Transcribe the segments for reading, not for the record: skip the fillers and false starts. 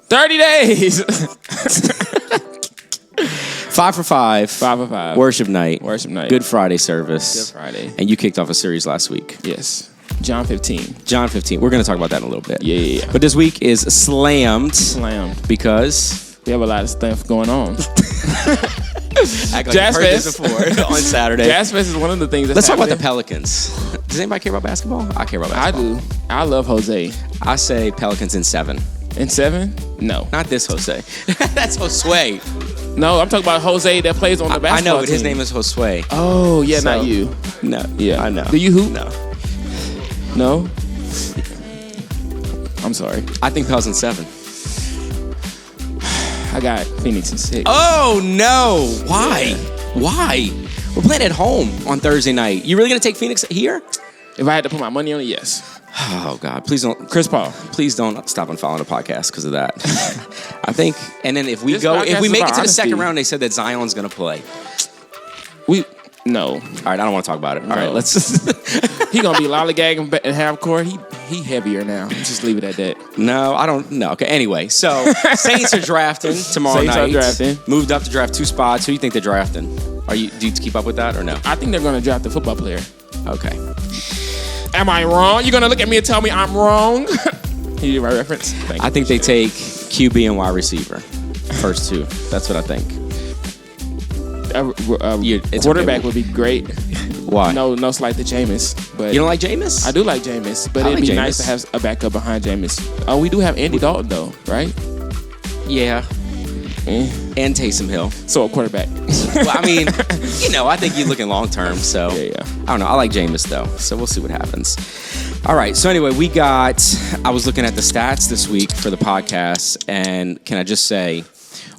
30 days. 5 for 5. 5 for 5. Worship night. Good Friday service. Good Friday. And you kicked off a series last week. Yes. John 15. John 15. We're going to talk about that in a little bit. Yeah. But this week is slammed. Because we have a lot of stuff going on. Act like Jazz you've heard Fest this before on Saturday. Jazz Fest is one of the things that's Let's talk about the happening. Pelicans. Does anybody care about basketball? I care about basketball. I do. I love Jose. I say Pelicans in 7. In 7? No. Not this Jose. That's Josue. No, I'm talking about Jose that plays on the basketball I know, but team. his name is Josue. Oh, yeah, So- not you. No. Yeah. I know. Do you hoop? No. No? I'm sorry. I think Pelicans in 7. I got Phoenix in 6. Oh, no. Why? Yeah. Why? We're playing at home on Thursday night. You really going to take Phoenix here? If I had to put my money on it, yes. Oh, God. Please don't. Chris Paul. Please don't stop and follow the podcast because of that. I think, and then if we This go, podcast if we is make it about to the second honesty. round, they said that Zion's going to play. No. All right, I don't want to talk about it. All right, No. let's. He gonna be lollygagging in half court. He heavier now. Just leave it at that. No, I don't. No. Okay. Anyway, so Saints are drafting tomorrow Saints night. are drafting. Moved up to draft 2 spots. Who do you think they're drafting? Do you keep up with that or no? I think they're gonna draft a football player. Okay. Am I wrong? You're gonna look at me and tell me I'm wrong? Can you do my reference? Thank you. I think they take QB and wide receiver. First 2. That's what I think. It's Quarterback okay. would be great. Why? No slight to Jameis, but You don't like Jameis? I do like Jameis, but I it'd like be nice Jameis. to have a backup behind Jameis. Oh, we do have Andy Dalton though, right? Yeah. And Taysom Hill. So a quarterback. Well, I mean, I think you're looking long term. So Yeah. I don't know. I like Jameis though. So we'll see what happens. All right. So anyway, I was looking at the stats this week for the podcast, and can I just say,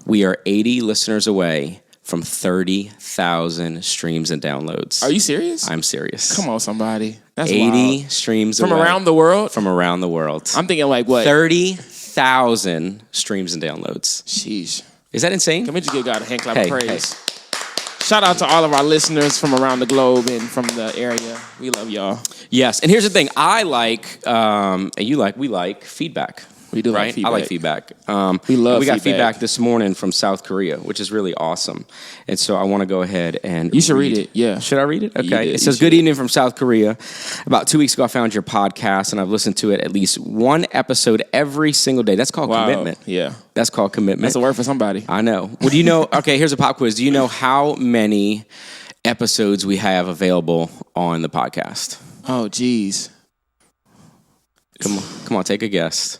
we are 80 listeners away from 30,000 streams and downloads. Are you serious? I'm serious. Come on, somebody. That's 80 wild. streams From away. around the world. From around the world. I'm thinking like what? 30,000 streams and downloads. Sheesh. Is that insane? Can we just give God a hand clap Hey, of praise? Shout out to all of our listeners from around the globe and from the area. We love y'all. Yes, and here's the thing. I like, and you like, we like feedback. We do right? like feedback. I like feedback. We love We got feedback. feedback this morning from South Korea, which is really awesome. And so I want to go ahead and You should read it, yeah. Should I read it? Okay. did, It says, you good evening from South Korea. About 2 weeks ago, I found your podcast, and I've listened to it at least one episode every single day. That's called commitment. Yeah. That's called commitment. That's a word for somebody. I know. Well, do you know? Okay, here's a pop quiz. Do you know how many episodes we have available on the podcast? Oh, geez. Come on, take a guess.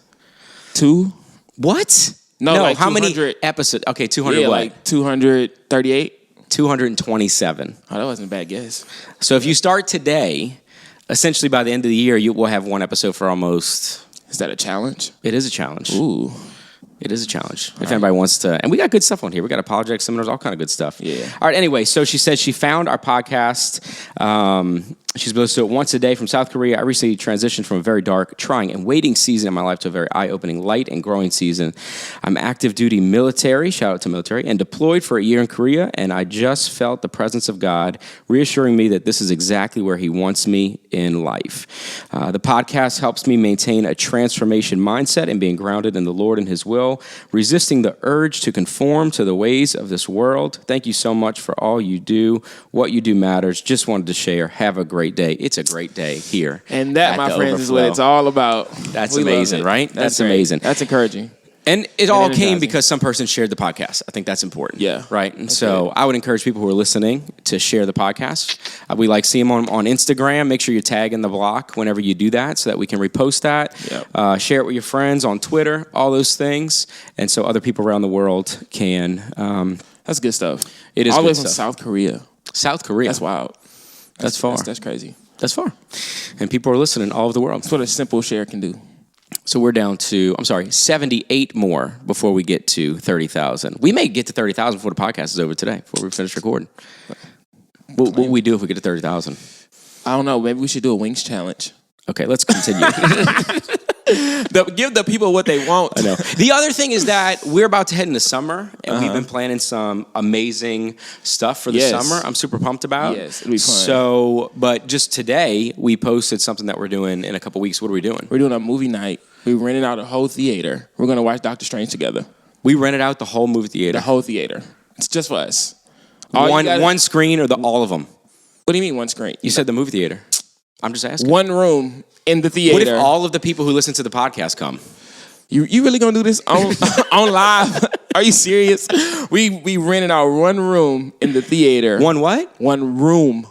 2? What? No, like how many 200 episodes? Okay, 200 Yeah, what? like 238. 227. Oh, that wasn't a bad guess. So if you start today, essentially by the end of the year, you will have one episode for almost... Is that a challenge? It is a challenge. Ooh. It is a challenge. If anybody wants to, and we got good stuff on here. We got apologetic seminars, all kind of good stuff. Yeah. All right. Anyway, so she said she found our podcast. She's supposed to do it once a day from South Korea. I recently transitioned from a very dark, trying, and waiting season in my life to a very eye-opening, light, and growing season. I'm active duty military, shout out to military, and deployed for a year in Korea, and I just felt the presence of God reassuring me that this is exactly where He wants me in life. The podcast helps me maintain a transformation mindset and being grounded in the Lord and His will, resisting the urge to conform to the ways of this world. Thank you so much for all you do. What you do matters. Just wanted to share. Have a great day. It's a great day here. And that, at my the friends, is Overflow. what it's all about. That's We love amazing, it. right? That's great. amazing. That's encouraging. And it all came energizing. because some person shared the podcast. I think that's important. Yeah. Right? And so I would encourage people who are listening to share the podcast. We like see them on Instagram. Make sure you tag in the BLOC whenever you do that so that we can repost that. Yep. Share it with your friends on Twitter, all those things. And so other people around the world can. That's good stuff. It is all the way good from stuff. South Korea. South Korea. That's wild. That's far. That's crazy. That's far. And people are listening all over the world. That's what a simple share can do. So we're down to, 78 more before we get to 30,000. We may get to 30,000 before the podcast is over today, before we finish recording. What will we do if we get to 30,000? I don't know. Maybe we should do a wings challenge. Okay, let's continue. Give the people what they want. I know. The other thing is that we're about to head into summer, and we've been planning some amazing stuff for the summer. I'm super pumped about. Yes, it'll be fun. So, but just today, we posted something that we're doing in a couple weeks. What are we doing? We're doing a movie night We rented out a whole theater. We're going to watch Doctor Strange together. We rented out the whole movie theater. The whole theater. It's just for us. One screen or all of them? What do you mean one screen? You said the movie theater. I'm just asking. One room in the theater. What if all of the people who listen to the podcast come? You really gonna do this on live? Are you serious? We rented out one room in the theater. One what? One room.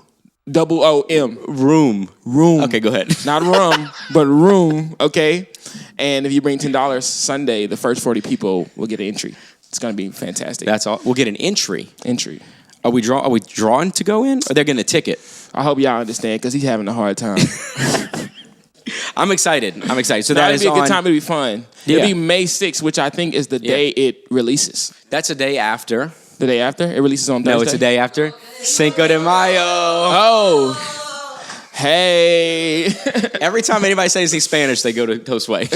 OOM. Room. Okay, go ahead. Not rum, but room. Okay. And if you bring $10 Sunday, the first 40 people will get an entry. It's gonna be fantastic. That's all. We'll get an entry. Entry. Are we drawn to go in? Or they're getting a ticket? I hope y'all understand because he's having a hard time. I'm excited. So that is it'll be a good time. It'll be fun. Yeah. It'll be May 6th, which I think is the day it releases. That's a day after. The day after? It releases on Thursday? No, it's a day after. Cinco de Mayo. Oh. Hey. Every time anybody says anything Spanish, they go to Josue.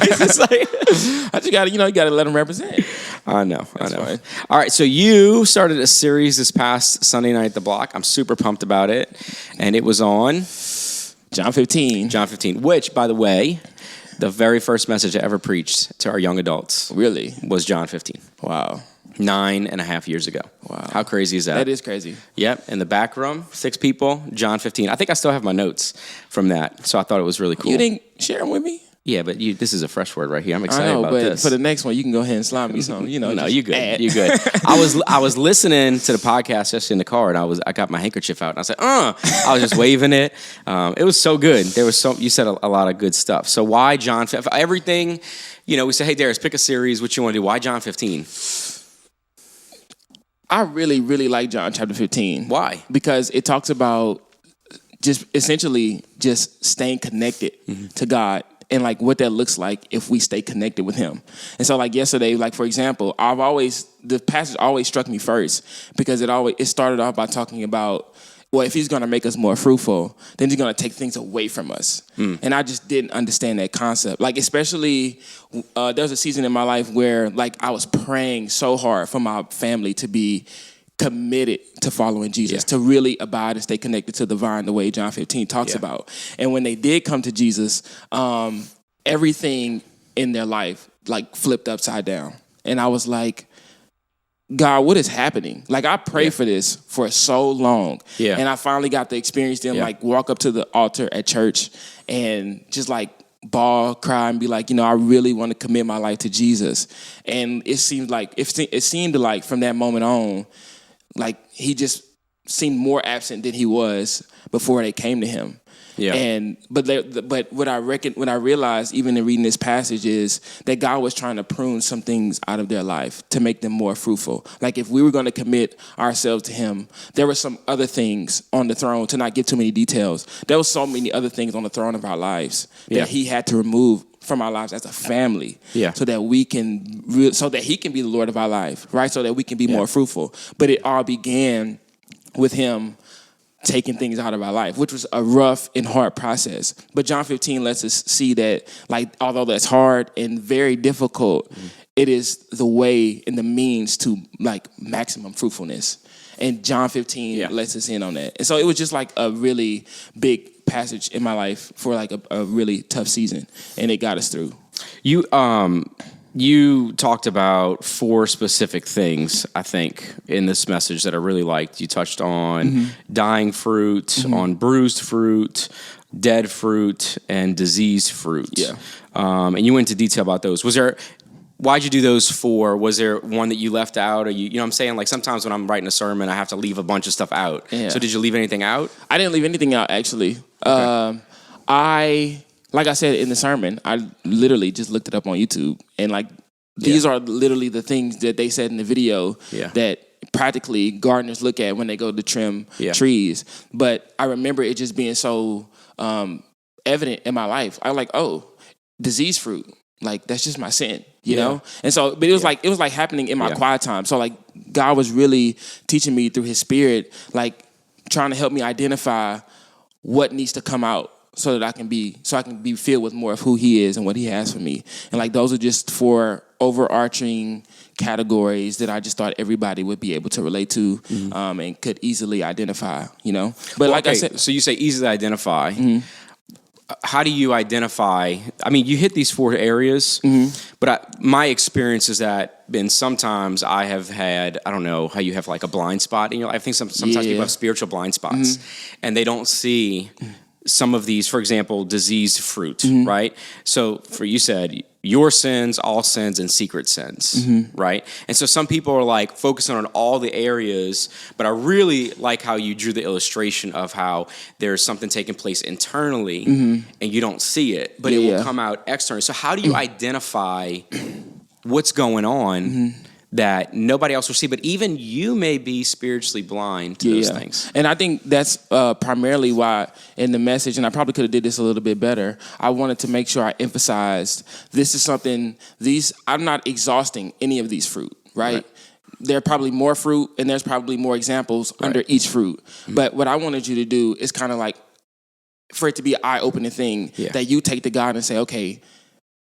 It's just like, you gotta let them represent. I know. Fine. All right, so you started a series this past Sunday night at the Block. I'm super pumped about it. And it was on John 15. John 15, which, by the way, the very first message I ever preached to our young adults really was John 15. Wow. 9.5 years ago. Wow. How crazy is that? That is crazy. Yep. In the back room, 6 people, John 15. I think I still have my notes from that, so I thought it was really cool. You didn't share them with me? Yeah, but this is a fresh word right here. I'm excited about this. For the next one, you can go ahead and slide me some. No, you good. You good. I was listening to the podcast yesterday in the car, and I got my handkerchief out, and I said, I was just waving it. It was so good. You said a lot of good stuff. So why John 15? Everything, we say, hey, Darius, pick a series. What you want to do? Why John 15? I really, really like John chapter 15. Why? Because it talks about just essentially just staying connected to God. And like what that looks like if we stay connected with him. And so like yesterday, like for example, the passage always struck me first because it started off by talking about, well, if he's going to make us more fruitful, then he's going to take things away from us. And I just didn't understand that concept. Like especially there was a season in my life where like I was praying so hard for my family to be committed to following Jesus, to really abide and stay connected to the vine the way John 15 talks about. And when they did come to Jesus, everything in their life like flipped upside down. And I was like, God, what is happening? Like I prayed for this for so long. Yeah. And I finally got to experience them like walk up to the altar at church and just like bawl, cry, and be like, I really want to commit my life to Jesus. And it seemed like from that moment on, like he just seemed more absent than he was before they came to him. Yeah. But what I realized even in reading this passage is that God was trying to prune some things out of their life to make them more fruitful. Like if we were going to commit ourselves to him, there were some other things on the throne. To not give too many details, there was so many other things on the throne of our lives that he had to remove from our lives as a family, so that he can be the Lord of our life, right? So that we can be more fruitful. But it all began with him taking things out of our life, which was a rough and hard process. But John 15 lets us see that, like, although that's hard and very difficult, it is the way and the means to like maximum fruitfulness. And John 15 lets us in on that. And so it was just like a really big passage in my life for like a really tough season, and it got us through. You talked about 4 specific things, I think, in this message that I really liked. You touched on dying fruit, on bruised fruit, dead fruit, and diseased fruit. Yeah. And you went into detail about those. Why'd you do those 4? Was there one that you left out? Or you know what I'm saying? Like sometimes when I'm writing a sermon, I have to leave a bunch of stuff out. Yeah. So did you leave anything out? I didn't leave anything out, actually. Okay. Like I said in the sermon, I literally just looked it up on YouTube. And like these are literally the things that they said in the video that practically gardeners look at when they go to trim trees. But I remember it just being so evident in my life. I was like, disease fruit. Like that's just my sin, you know? And so, but it was like happening in my quiet time. So like God was really teaching me through his spirit, like trying to help me identify what needs to come out so that I can be filled with more of who he is and what he has for me. And like those are just 4 overarching categories that I just thought everybody would be able to relate to and could easily identify, But I said, so you say easily identify. how do you identify? I mean, you hit these 4 areas, but my experience is that, and sometimes I have had, I don't know how you have like a blind spot in your life. I think sometimes people have spiritual blind spots, and they don't see some of these, for example, diseased fruit, right? So for you said your sins, all sins, and secret sins, right? And so some people are like focusing on all the areas, but I really like how you drew the illustration of how there's something taking place internally and you don't see it, but it will come out externally. So how do you identify what's going on that nobody else will see, but even you may be spiritually blind to those things? And I think that's primarily why in the message, and I probably could have did this a little bit better, I wanted to make sure I emphasized this is something, I'm not exhausting any of these fruit, right? There are probably more fruit and there's probably more examples under each fruit. But what I wanted you to do is kind of like, for it to be an eye-opening thing, that you take to God and say, okay,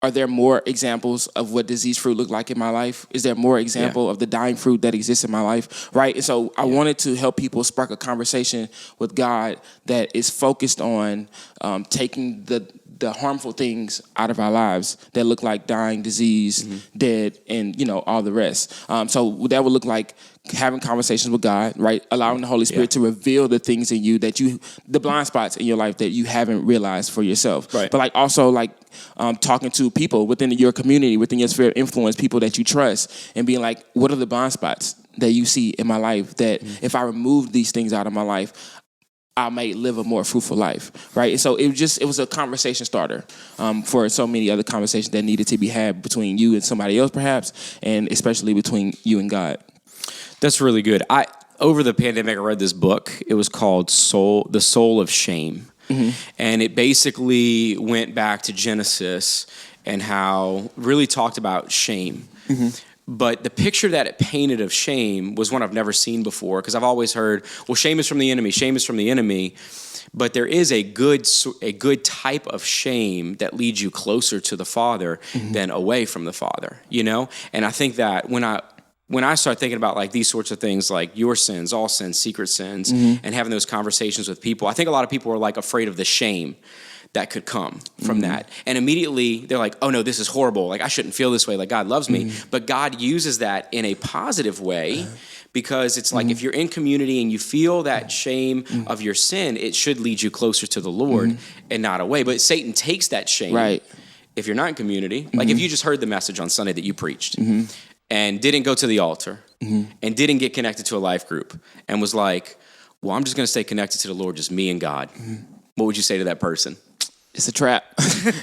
are there more examples of what diseased fruit look like in my life? Is there more example of the dying fruit that exists in my life? Right? And so I wanted to help people spark a conversation with God that is focused on taking the harmful things out of our lives that look like dying, disease, dead, and all the rest. So that would look like having conversations with God, right? Allowing the Holy Spirit to reveal the things in you that the blind spots in your life that you haven't realized for yourself. Right. But also talking to people within your community, within your sphere of influence, people that you trust, and being like, what are the blind spots that you see in my life that if I remove these things out of my life, I may live a more fruitful life, right? And so it was a conversation starter for so many other conversations that needed to be had between you and somebody else, perhaps, and especially between you and God. That's really good. Over the pandemic, I read this book. It was called The Soul of Shame. And it basically went back to Genesis and how really talked about shame. But the picture that it painted of shame was one I've never seen before, because I've always heard, well, shame is from the enemy, shame is from the enemy. But there is a good type of shame that leads you closer to the Father than away from the Father, And I think that when I start thinking about like these sorts of things, like your sins, all sins, secret sins, and having those conversations with people, I think a lot of people are like afraid of the shame that could come from that. And immediately they're like, oh no, this is horrible. Like I shouldn't feel this way. Like God loves me. But God uses that in a positive way, because it's like if you're in community and you feel that shame of your sin, it should lead you closer to the Lord and not away. But Satan takes that shame. Right. If you're not in community, like if you just heard the message on Sunday that you preached, and didn't go to the altar, and didn't get connected to a life group, and was like, well, I'm just going to stay connected to the Lord, just me and God. What would you say to that person? It's a trap.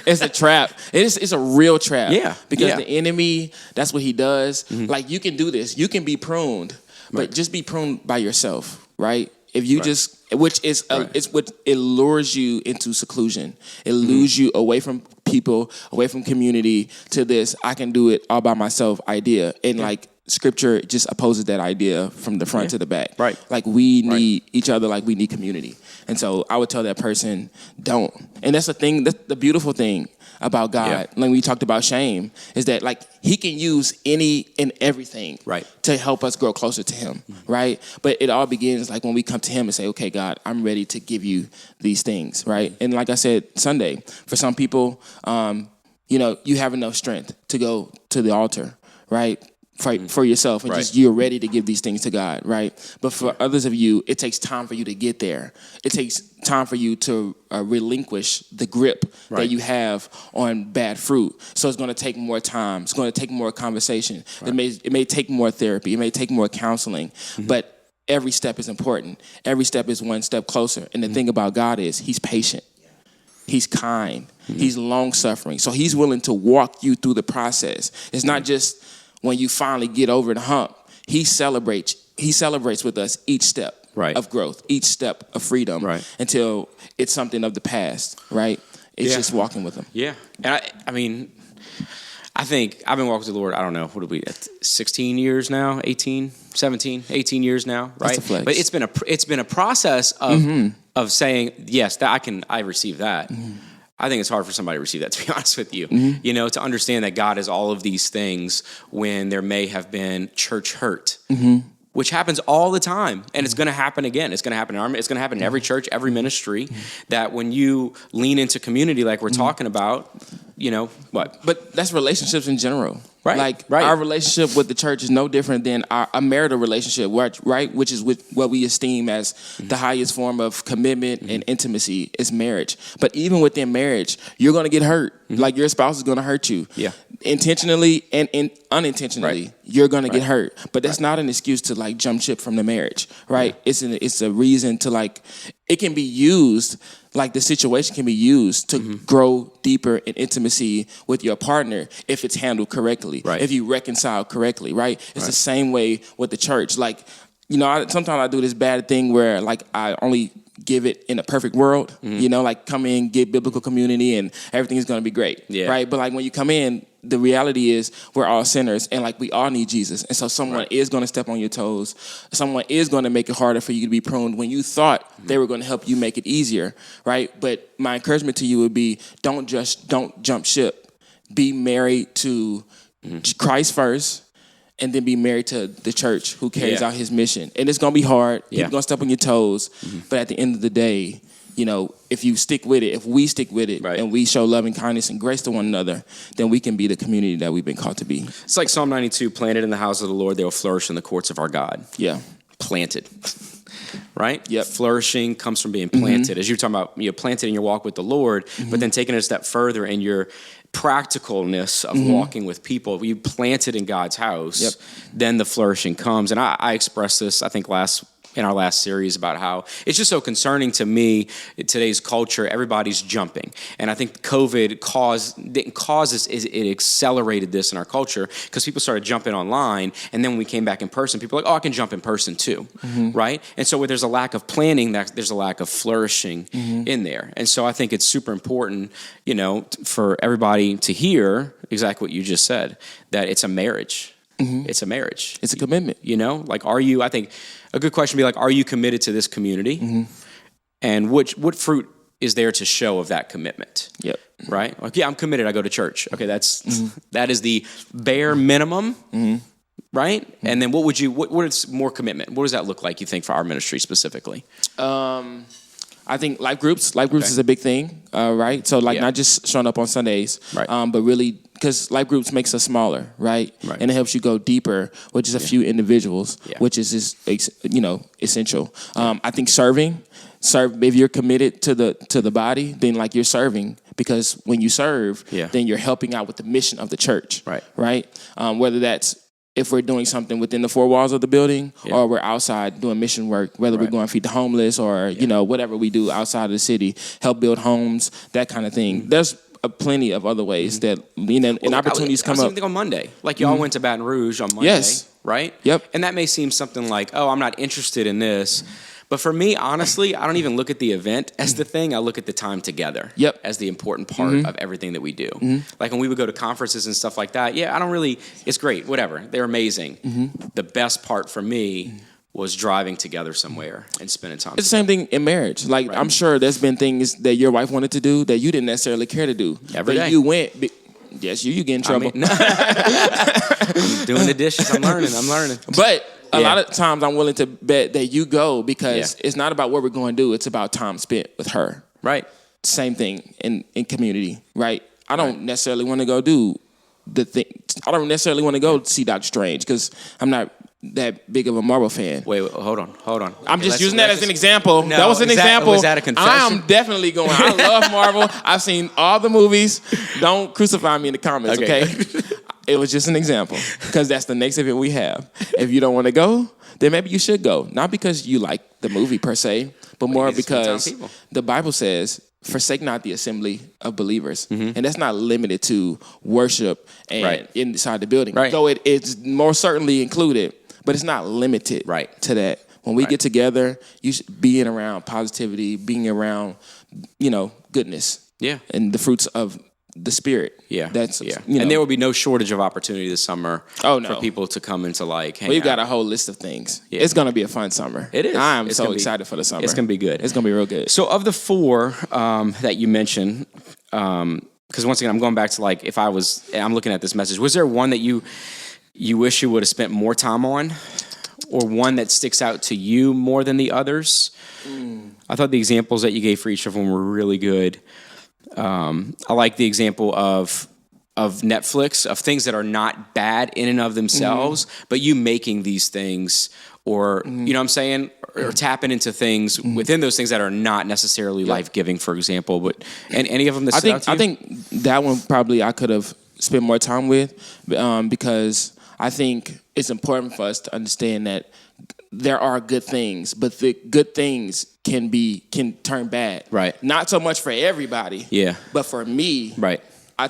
It's a trap. It's a real trap. Yeah. Because the enemy, that's what he does. Like you can do this. You can be pruned, but just be pruned by yourself, right? If you it lures you into seclusion. It lures you away from people, away from community, to this I can do it all by myself idea. And like Scripture just opposes that idea from the front to the back. Right. Like we need each other, like we need community. And so I would tell that person, don't. And that's the thing, that's the beautiful thing about God. Yeah. Like we talked about shame, is that like he can use any and everything to help us grow closer to him, right? But it all begins like when we come to him and say, okay, God, I'm ready to give you these things, right? And like I said, Sunday, for some people, you have enough strength to go to the altar, right? Fight for yourself and just you're ready to give these things to God, right? But for others of you, it takes time for you to get there. It takes time for you to relinquish the grip that you have on bad fruit. So it's going to take more time. It's going to take more conversation. It may take more therapy. It may take more counseling. But every step is important. Every step is one step closer. And the thing about God is he's patient. He's kind. He's long-suffering. So he's willing to walk you through the process. It's not just when you finally get over the hump. He celebrates with us each step of growth, each step of freedom until it's something of the past, right? It's just walking with him. Yeah. And I think I've been walking with the Lord, I don't know, what are we at, 16 years now, 18 years now, right? But it's been a process of saying, yes, I receive that. I think it's hard for somebody to receive that, to be honest with you. To understand that God is all of these things when there may have been church hurt. which happens all the time, and it's going to happen again. It's going to happen in our, it's going to happen in every church, every ministry, that when you lean into community like we're talking about, you know, what? But that's relationships in general. Right. Like right. our relationship with the church is no different than a marital relationship, right? Which is what we esteem as the highest form of commitment and intimacy is marriage. But even within marriage, you're going to get hurt. Like your spouse is going to hurt you. Yeah. Intentionally and unintentionally, you're going to get hurt. But that's not an excuse to like jump ship from the marriage, right? Yeah. It's a reason to like, it can be used, like the situation can be used to grow deeper in intimacy with your partner if it's handled correctly, if you reconcile correctly, right? It's the same way with the church. Like, you know, sometimes I do this bad thing where like I only give it in a perfect world, you know, like come in, get biblical community and everything's going to be great, right? But like when you come in, the reality is we're all sinners and like we all need Jesus. And so someone is going to step on your toes. Someone is going to make it harder for you to be pruned when you thought they were going to help you make it easier, right? But my encouragement to you would be don't jump ship. Be married to Christ first. And then be married to the church who carries out his mission. And it's going to be hard. People going to step on your toes. But at the end of the day, you know, if you stick with it, if we stick with it, and we show love and kindness and grace to one another, then we can be the community that we've been called to be. It's like Psalm 92, planted in the house of the Lord, they will flourish in the courts of our God. Yeah. Planted. Right? Yep. Flourishing comes from being planted. As you're talking about, you're planted in your walk with the Lord, but then taking it a step further in your practicalness of walking with people. You planted in God's house, then the flourishing comes. And I expressed this, I think, in our last series about how it's just so concerning to me in today's culture. Everybody's jumping, and I think COVID didn't cause this. It accelerated this in our culture because people started jumping online, and then when we came back in person, people were like, "Oh, I can jump in person too," right? And so where there's a lack of planning, there's a lack of flourishing in there. And so I think it's super important, you know, for everybody to hear exactly what you just said, that it's a marriage. It's a marriage. It's a commitment. You know, like, I think a good question would be like, are you committed to this community? And what fruit is there to show of that commitment? Yep. Right? Like, yeah, I'm committed. I go to church. Okay, that is the bare minimum. Right? And then what is more commitment? What does that look like, you think, for our ministry specifically? I think life groups is a big thing, right? So like not just showing up on Sundays, but really because life groups makes us smaller, right? And it helps you go deeper with just a few individuals, which is you know, essential. I think serve if you're committed to the body, then like you're serving, because when you serve, then you're helping out with the mission of the church, right? Whether that's if we're doing something within the four walls of the building or we're outside doing mission work, whether we're going to feed the homeless or, you know, whatever we do outside of the city, help build homes, that kind of thing. There's plenty of other ways that, you know, and opportunities come up. I was even thinking on Monday. Like y'all went to Baton Rouge on Monday, right? Yep. And that may seem something like, oh, I'm not interested in this. But for me, honestly, I don't even look at the event as the thing. I look at the time together as the important part of everything that we do. Like when we would go to conferences and stuff like that, I don't really, it's great, whatever. They're amazing. The best part for me was driving together somewhere and spending time. It's the same thing in marriage. Like I'm sure there's been things that your wife wanted to do that you didn't necessarily care to do. Every day. You went... Yes, you get in trouble. Doing the dishes, I'm learning. But a lot of times I'm willing to bet that you go because it's not about what we're going to do. It's about time spent with her. Right. Same thing in community, right? I don't necessarily want to go do the thing. I don't necessarily want to go see Doctor Strange because I'm not that big of a Marvel fan. Wait, hold on. I'm just using that as an example. No, that was an example. Was that a confession? I am definitely going. I love Marvel. I've seen all the movies. Don't crucify me in the comments, okay? It was just an example because that's the next event we have. If you don't want to go, then maybe you should go. Not because you like the movie per se, but more because the Bible says, forsake not the assembly of believers. And that's not limited to worship and inside the building. Though it's more certainly included, but it's not limited to that. When we get together, you should being around positivity, being around, you know, goodness. And the fruits of the Spirit. That's you know. And there will be no shortage of opportunity this summer for people to come into like hang We've out. got a whole list of things. It's going to be a fun summer. It is. I'm so excited for the summer. It's going to be good. It's going to be real good. So of the four that you mentioned, because once again, I'm going back to like I'm looking at this message. Was there one that you wish you would have spent more time on? or one that sticks out to you more than the others? I thought the examples that you gave for each of them were really good. I like the example of Netflix, of things that are not bad in and of themselves, but you making these things, or, you know what I'm saying? Or tapping into things within those things that are not necessarily life-giving, for example. But and any of them that stood out to you? I think that one probably I could have spent more time with, because I think it's important for us to understand that there are good things, but the good things can turn bad. Right. Not so much for everybody. Yeah. But for me, Right. I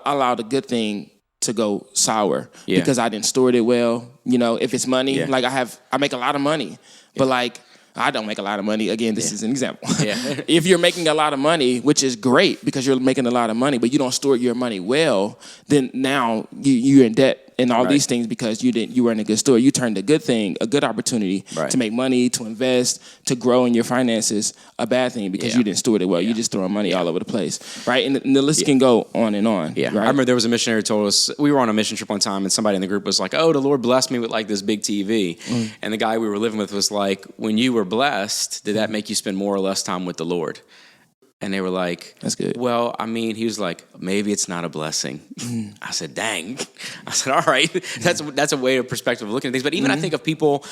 allowed a good thing to go sour because I didn't steward it well. You know, if it's money, like I make a lot of money, but like I don't make a lot of money. Again, this is an example. Yeah. If you're making a lot of money, which is great because you're making a lot of money, but you don't steward your money well, then now you're in debt and all these things because you weren't a good steward. You turned a good thing, a good opportunity to make money, to invest, to grow in your finances, a bad thing because you didn't steward it well. You just throwing money all over the place, right? And the list can go on and on. Yeah, right? I remember there was a missionary who told us, we were on a mission trip one time, and somebody in the group was like, "Oh, the Lord blessed me with like this big TV," and the guy we were living with was like, "When you were blessed, did that make you spend more or less time with the Lord?" And they were like, "That's good." Well, I mean, he was like, "Maybe it's not a blessing." I said, "Dang." I said, "All right." That's a way of perspective of looking at things. But even I think of people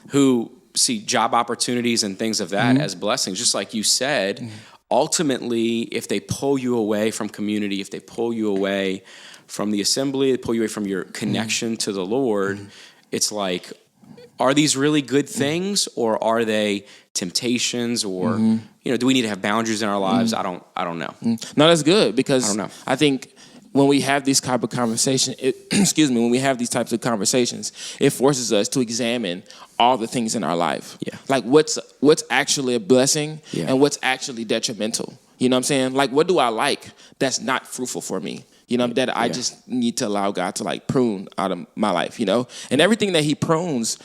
who see job opportunities and things of that as blessings, just like you said. Ultimately, if they pull you away from community, if they pull you away from the assembly, they pull you away from your connection to the Lord, it's like, are these really good things, or are they temptations, or do we need to have boundaries in our lives? I don't know. No, that's good because I don't know. I think when we have these type of conversations, when we have these types of conversations, it forces us to examine all the things in our life. Yeah. Like what's actually a blessing and what's actually detrimental. You know what I'm saying? Like, what do I like that's not fruitful for me? You know, that I just need to allow God to like prune out of my life, And everything that he prunes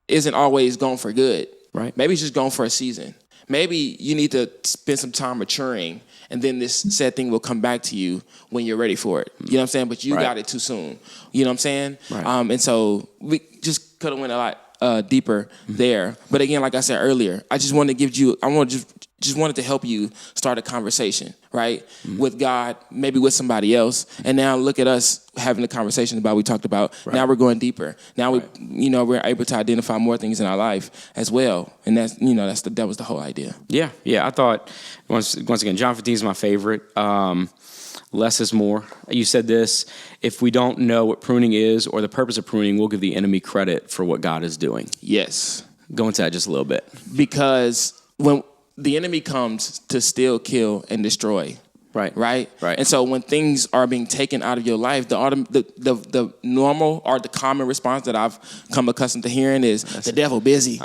isn't always going for good. Right. Maybe it's just going for a season. Maybe you need to spend some time maturing, and then this said thing will come back to you when you're ready for it. You know what I'm saying? But you got it too soon. You know what I'm saying? Right. And so we just could have went a lot deeper there. But again, like I said earlier, I just wanted to just wanted to help you start a conversation, right? With God, maybe with somebody else. And now look at us having a conversation about what we talked about. Right. Now we're going deeper. Now we're able to identify more things in our life as well. And that was the whole idea. Yeah. I thought once again, John 15 is my favorite. Less is more. You said this: if we don't know what pruning is or the purpose of pruning, we'll give the enemy credit for what God is doing. Yes. Go into that just a little bit. Because when the enemy comes to steal, kill, and destroy. Right. And so when things are being taken out of your life, the normal or the common response that I've come accustomed to hearing is the devil busy.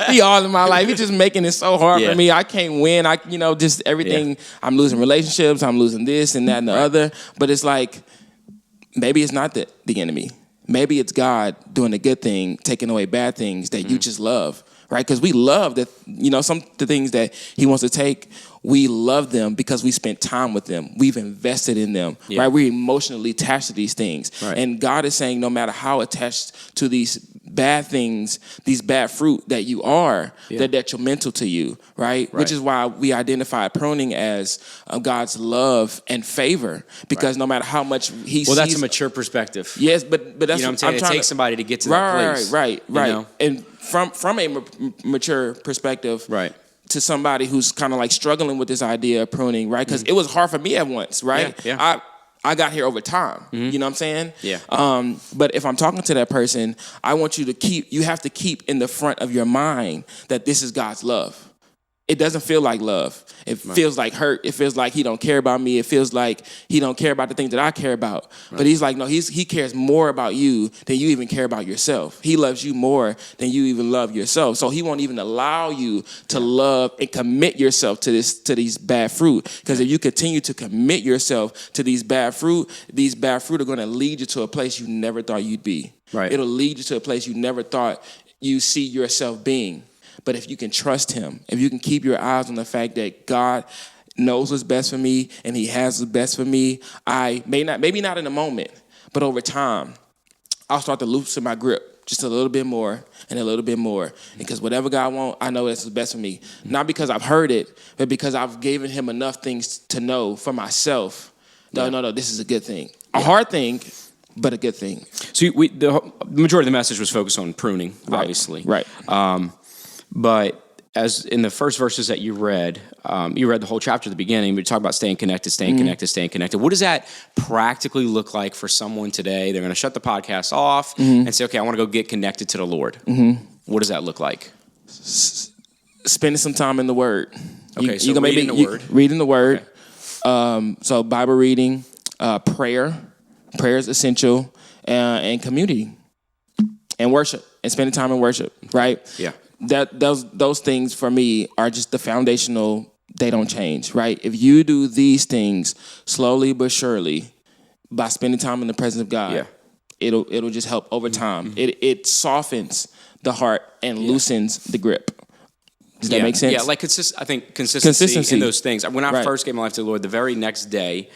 He all in my life. He's just making it so hard for me. I can't win. Just everything. Yeah. I'm losing relationships. I'm losing this and that and the other. But it's like, maybe it's not the enemy. Maybe it's God doing a good thing, taking away bad things that you just love. Right? Because we love that, some of the things that he wants to take, we love them because we spent time with them. We've invested in them, right? We're emotionally attached to these things. Right. And God is saying no matter how attached to these bad things, these bad fruit that you are, they're detrimental to you, right? Which is why we identify pruning as God's love and favor, because no matter how much he sees... Well, that's a mature perspective. Yes, but that's what I'm saying. It takes somebody to get to that place. Right. And from a mature perspective, to somebody who's kind of like struggling with this idea of pruning, right? Because it was hard for me at once, right? Yeah. I got here over time. You know what I'm saying? Yeah. But if I'm talking to that person, I want you have to keep in the front of your mind that this is God's love. It doesn't feel like love. It feels like hurt. It feels like he don't care about me. It feels like he don't care about the things that I care about. Right. But he's like, no, he cares more about you than you even care about yourself. He loves you more than you even love yourself. So he won't even allow you to love and commit yourself to these bad fruit. Because if you continue to commit yourself to these bad fruit are going to lead you to a place you never thought you'd be. Right. It'll lead you to a place you never thought you see yourself being. But if you can trust him, if you can keep your eyes on the fact that God knows what's best for me and he has what's best for me, maybe not in a moment, but over time, I'll start to loosen my grip just a little bit more and a little bit more. Because whatever God wants, I know that's the best for me. Not because I've heard it, but because I've given him enough things to know for myself. No, this is a good thing. A hard thing, but a good thing. So the majority of the message was focused on pruning, obviously. Right. But as in the first verses that you read the whole chapter at the beginning. We talk about staying connected. What does that practically look like for someone today? They're going to shut the podcast off and say, okay, I want to go get connected to the Lord. What does that look like? Spending some time in the Word. Okay, so reading the Word. Reading the Word. So Bible reading, prayer. Prayer is essential, and community, and worship, and spending time in worship, right? Yeah. Those things for me are just the foundational. They don't change, right? If you do these things slowly but surely, by spending time in the presence of God, it'll just help over time. It softens the heart and loosens the grip. Does that make sense? Yeah, like I think consistency in those things. When I first gave my life to the Lord, the very next day,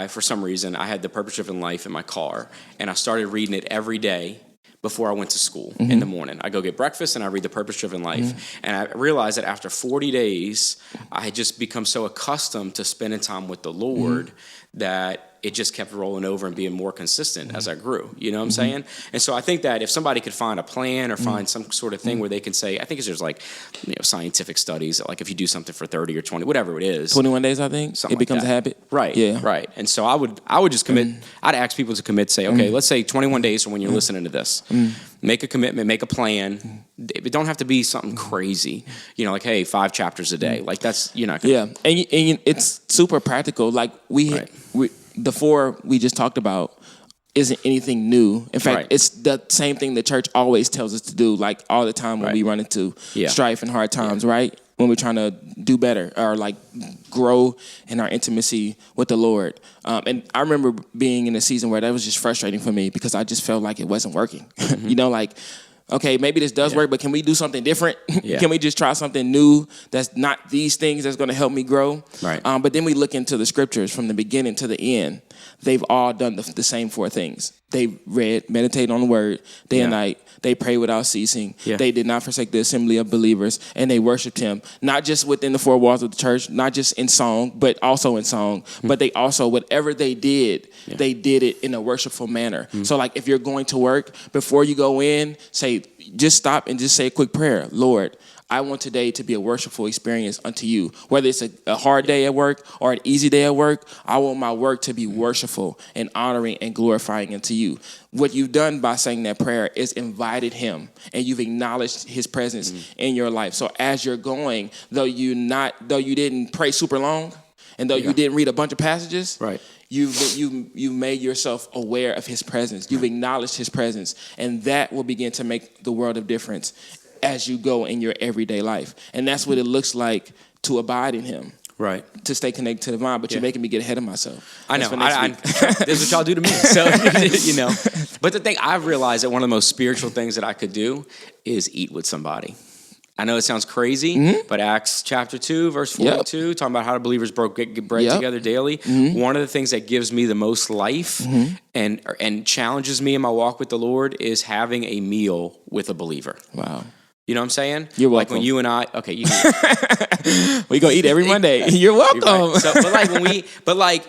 for some reason, I had the Purpose-Driven Life in my car, and I started reading it every day before I went to school in the morning. I go get breakfast and I read the Purpose-Driven Life. And I realized that after 40 days, I had just become so accustomed to spending time with the Lord that it just kept rolling over and being more consistent as I grew. You know what I'm saying? And so I think that if somebody could find a plan or find some sort of thing where they can say, I think there's like, scientific studies, like if you do something for 30 or 20, whatever it is. 21 days, I think. It becomes a habit. Right. Yeah. Right. And so I would just commit. I'd ask people to commit, say, okay, let's say 21 days from when you're listening to this. Make a commitment, make a plan. It don't have to be something crazy. Like, hey, 5 chapters a day. Like that's, you're not going to. Yeah. And it's super practical. Like the 4 we just talked about isn't anything new. In fact, it's the same thing the church always tells us to do, like all the time when we run into strife and hard times, right? When we're trying to do better or like grow in our intimacy with the Lord. And I remember being in a season where that was just frustrating for me because I just felt like it wasn't working. Okay, maybe this does work, but can we do something different? Can we just try something new that's not these things that's going to help me grow? Right. But then we look into the scriptures from the beginning to the end. They've all done the same 4 things. They read, meditate on the word day and night. They pray without ceasing. Yeah. They did not forsake the assembly of believers, and they worshiped him, not just within the 4 walls of the church, not just in song, but also in song. But they also, whatever they did, they did it in a worshipful manner. So like if you're going to work, before you go in, just stop and just say a quick prayer. Lord, I want today to be a worshipful experience unto you. Whether it's a hard day at work or an easy day at work, I want my work to be worshipful and honoring and glorifying unto you. What you've done by saying that prayer is invited him, and you've acknowledged his presence in your life. So as you're going, though you didn't pray super long, and though you didn't read a bunch of passages, you made yourself aware of his presence. You've acknowledged his presence, and that will begin to make the world of difference as you go in your everyday life. And that's what it looks like to abide in him. Right. To stay connected to the vine, but you're making me get ahead of myself. I know. This is what y'all do to me. So, But the thing I've realized that one of the most spiritual things that I could do is eat with somebody. I know it sounds crazy, but Acts chapter 2, verse 42, talking about how the believers broke bread together daily. One of the things that gives me the most life and challenges me in my walk with the Lord is having a meal with a believer. Wow. You know what I'm saying? You're welcome. Like when you and I, okay, we go eat every Monday. You're welcome. Right. So, but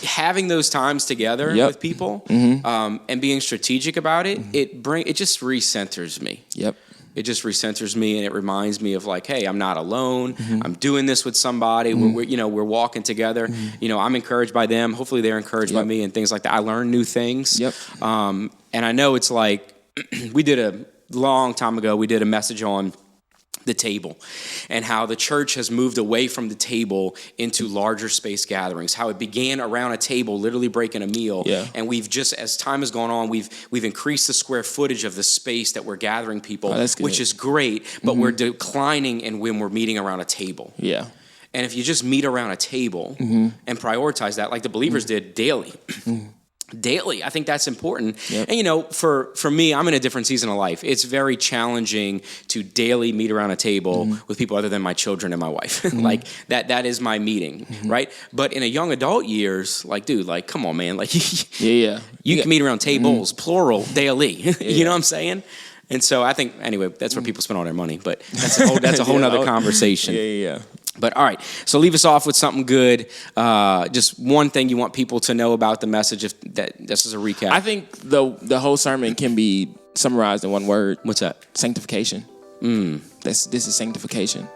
having those times together with people and being strategic about it, it just recenters me. Yep. It just recenters me, and it reminds me of like, hey, I'm not alone. I'm doing this with somebody. We're walking together. I'm encouraged by them. Hopefully, they're encouraged by me, and things like that. I learn new things. Yep. And I know it's like we did a long time ago. We did a message on the table and how the church has moved away from the table into larger space gatherings, how it began around a table, literally breaking a meal. Yeah. And we've just, as time has gone on, we've increased the square footage of the space that we're gathering people, which is great, but we're declining in when we're meeting around a table. Yeah. And if you just meet around a table and prioritize that, like the believers did daily, daily. I think that's important. Yep. And for me, I'm in a different season of life. It's very challenging to daily meet around a table with people other than my children and my wife. Like that is my meeting, right? But in a young adult years, like, dude, like, come on, man. Like, you can meet around tables, plural, daily. You know what I'm saying? And so I think, anyway, that's where people spend all their monty. But that's a whole nother conversation. Yeah. But all right, so leave us off with something good. Just one thing you want people to know about the message. If that, this is a recap. I think the whole sermon can be summarized in one word. What's that? Sanctification. This is sanctification.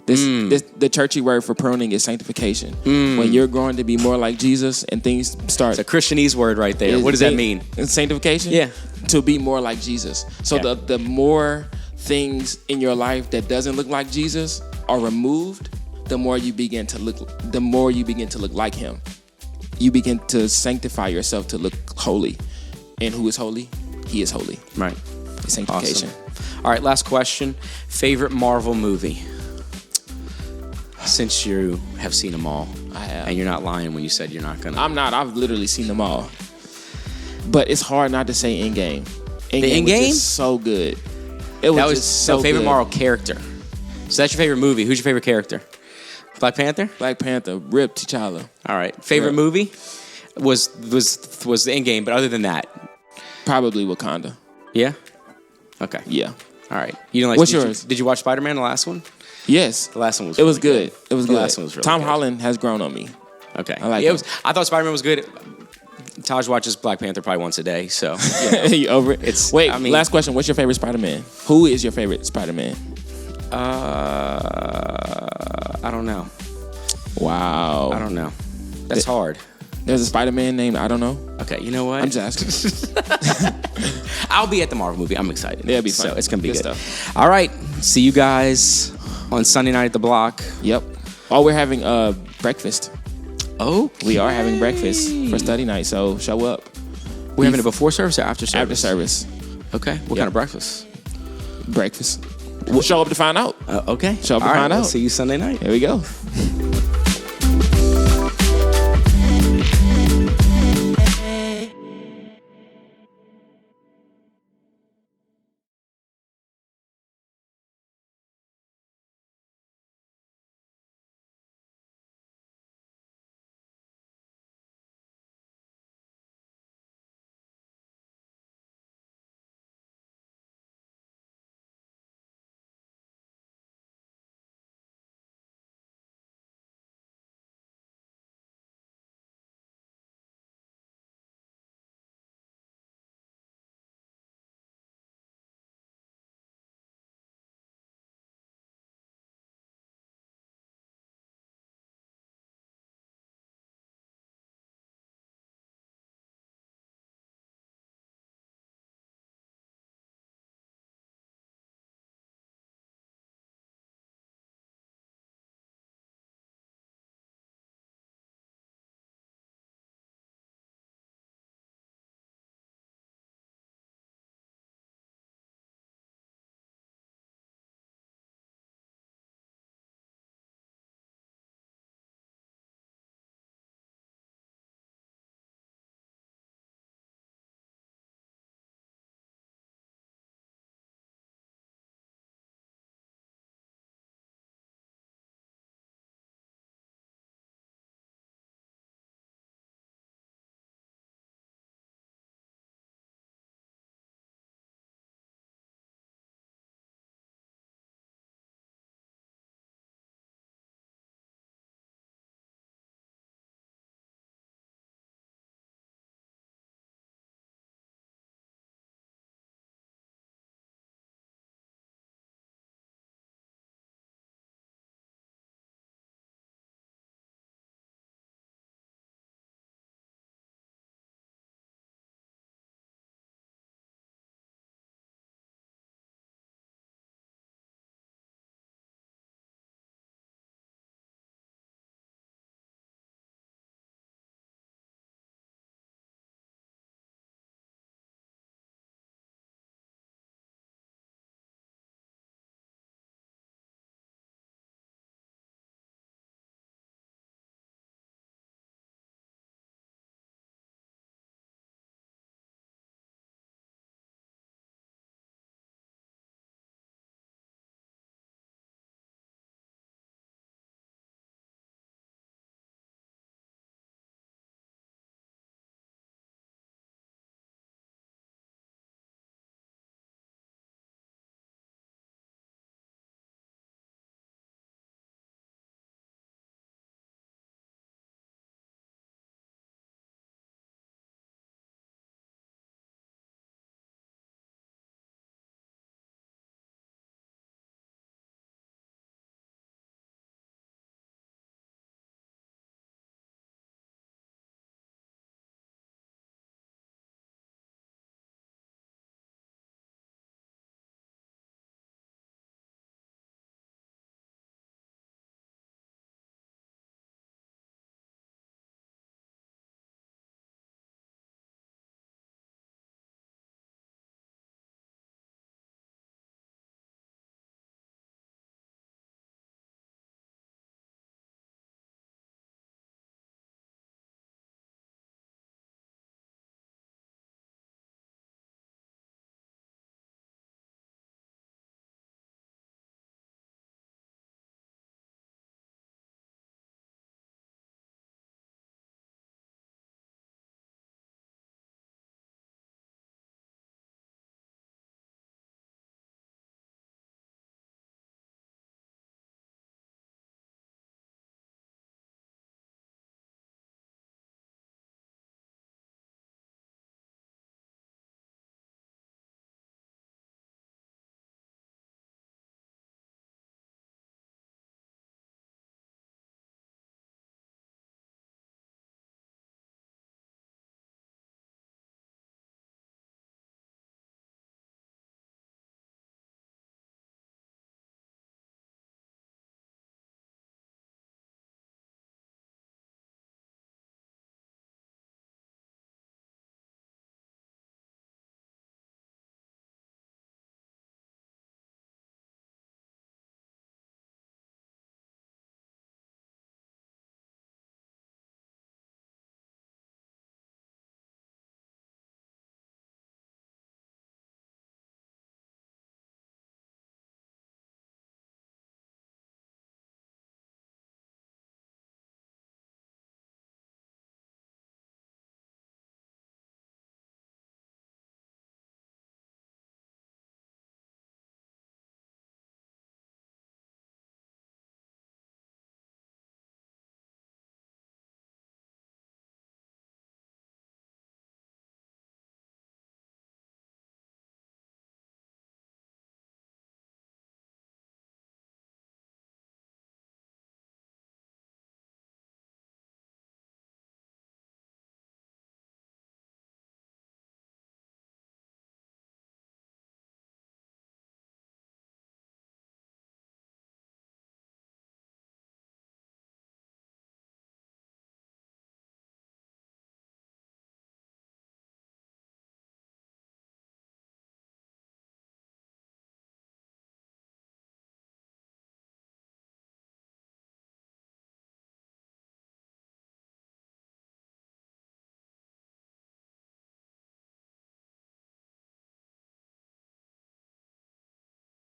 The churchy word for pruning is sanctification. When you're growing to be more like Jesus and things start. It's a Christianese word right there. What does that mean? Sanctification? Yeah. To be more like Jesus. So the more things in your life that doesn't look like Jesus are removed, the more you begin to look like him. You begin to sanctify yourself to look holy. And who is holy? He is holy. Right. It's sanctification. Awesome. All right, last question. Favorite Marvel movie? Since you have seen them all. I have. And you're not lying when you said you're not going to. I'm not. I've literally seen them all. But it's hard not to say Endgame. Endgame? Was just so good. It was just so favorite good. Marvel character. So that's your favorite movie. Who's your favorite character? Black Panther? Black Panther. Rip T'Challa. All right. Favorite movie was the Endgame, but other than that? Probably Wakanda. Yeah? Okay. Yeah. All right. You didn't like What's yours? Did you watch Spider-Man, the last one? Yes. The last one was It was good. It was The good. last one was really Tom good. Holland has grown on me. Okay. I like it. it. I thought Spider-Man was good. Taj watches Black Panther probably once a day, so You over it? Last question. What's your favorite Spider-Man? Who is your favorite Spider-Man? I don't know. Wow. I don't know. That's hard. There's a Spider-Man named I don't know. Okay, you know what? I'm just asking. I'll be at the Marvel movie. I'm excited. Yeah, it'll be fun. So it's gonna be good. Stuff. All right. See you guys on Sunday night at the BLOC. Yep. Oh, we're having breakfast. Oh, We are having breakfast for study night, so show up. we're having it before service or after service? After service. Okay. What kind of breakfast? Breakfast. We'll show up to find out. Okay. Show up to All right, find we'll out. see you Sunday night. Here we go.